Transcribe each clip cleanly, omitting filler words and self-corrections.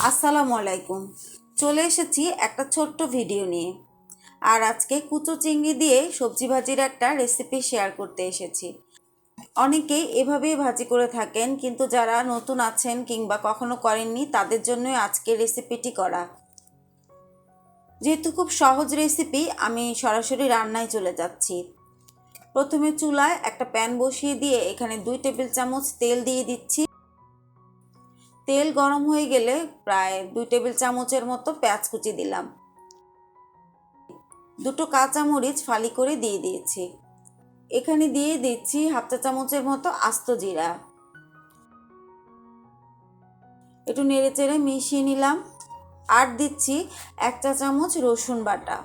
আসসালামু আলাইকুম। চলে এসেছি একটা ছোট্ট ভিডিও নিয়ে। আর আজকে কুচো চিংড়ি দিয়ে সবজি ভাজির একটা রেসিপি শেয়ার করতে এসেছি। অনেকেই এভাবেই ভাজি করে থাকেন, কিন্তু যারা নতুন আছেন কিংবা কখনো করেননি তাদের জন্যই আজকে রেসিপিটি করা। যেহেতু খুব সহজ রেসিপি, আমি সরাসরি রান্নায় চলে যাচ্ছি। প্রথমে চুলায় একটা প্যান বসিয়ে দিয়ে এখানে 2 টেবিল চামচ তেল দিয়ে দিচ্ছি। তেল গরম হয়ে গেলে প্রায় 2 টেবিল চামচের মতো পেঁয়াজ কুচি দিলাম। দুটো কাঁচামরিচ ফালি করে দিয়ে দিয়েছি। এখানে দিয়ে দিচ্ছি হাফ চা চামচের মতো আস্ত জিরা। একটু নেড়ে চেড়ে মিশিয়ে নিলাম। আর দিচ্ছি 1 চা চামচ রসুন বাটা।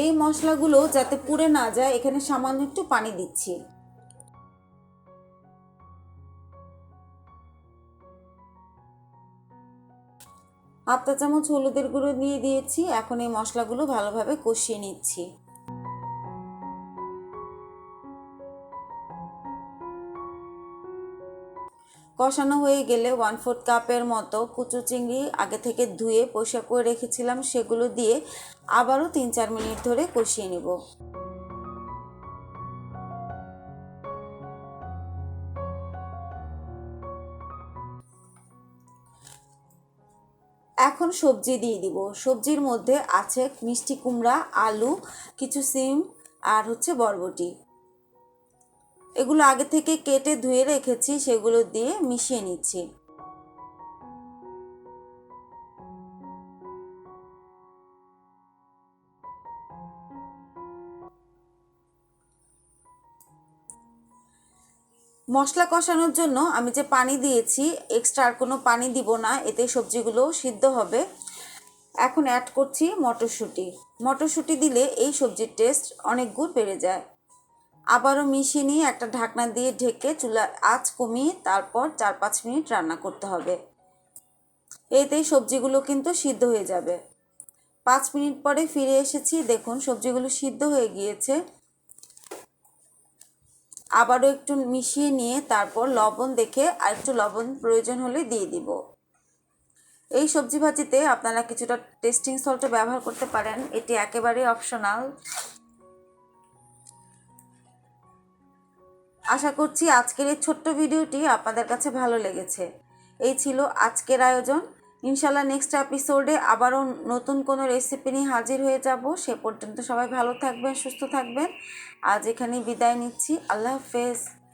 এই মশলাগুলো যাতে পুড়ে না যায় এখানে সামান্য একটু পানি দিচ্ছি। হাফ চা চামচ হলুদের গুঁড়ো দিয়ে দিয়েছি। এখন এই মশলাগুলো ভালোভাবে কষিয়ে নিচ্ছি। কষানো হয়ে গেলে 1/4 কাপের মতো কুচো চিংড়ি আগে থেকে ধুয়ে পরিষ্কার করে রেখেছিলাম, সেগুলো দিয়ে আবারও 3-4 মিনিট ধরে কষিয়ে নেব। এখন সবজি দিয়ে দিব। সবজির মধ্যে আছে মিষ্টি কুমড়া, আলু, কিছু সিম আর বরবটি। এগুলো আগে থেকে কেটে ধুয়ে রেখেছি, সেগুলো দিয়ে মিশিয়ে নিচ্ছি। মশলা কষানোর জন্য আমি যে পানি দিয়েছি, এক্সট্রা আর কোনো পানি দিব না, এতে সবজিগুলো সিদ্ধ হবে। এখন অ্যাড করছি মটরশুঁটি। মটরশুঁটি দিলে এই সবজির টেস্ট অনেক গুণ বেড়ে যায়। আবারও মিশিয়ে নিয়ে একটা ঢাকনা দিয়ে ঢেকে চুলার আঁচ কমিয়ে তারপর 4-5 মিনিট রান্না করতে হবে। এতেই সবজিগুলো কিন্তু সিদ্ধ হয়ে যাবে। 5 মিনিট পরে ফিরে এসেছি, দেখুন সবজিগুলো সিদ্ধ হয়ে গিয়েছে। আবারও একটু মিশিয়ে নিয়ে তারপর লবণ দেখে আর একটু লবণ প্রয়োজন হলে দিয়ে দিব। এই সবজি ভাজিতে আপনারা কিছুটা টেস্টিং সল্টও ব্যবহার করতে পারেন, এটি একেবারেই অপশনাল। আশা করছি আজকের এই ছোট্ট ভিডিওটি আপনাদের কাছে ভালো লেগেছে। এই ছিল আজকের আয়োজন। ইনশাল্লাহ নেক্সট এপিসোডে আবারও নতুন কোনো রেসিপি নিয়ে হাজির হয়ে যাব। সে পর্যন্ত সবাই ভালো থাকবেন, সুস্থ থাকবেন। আজ এখানেই বিদায় নিচ্ছি। আল্লাহ হাফেজ।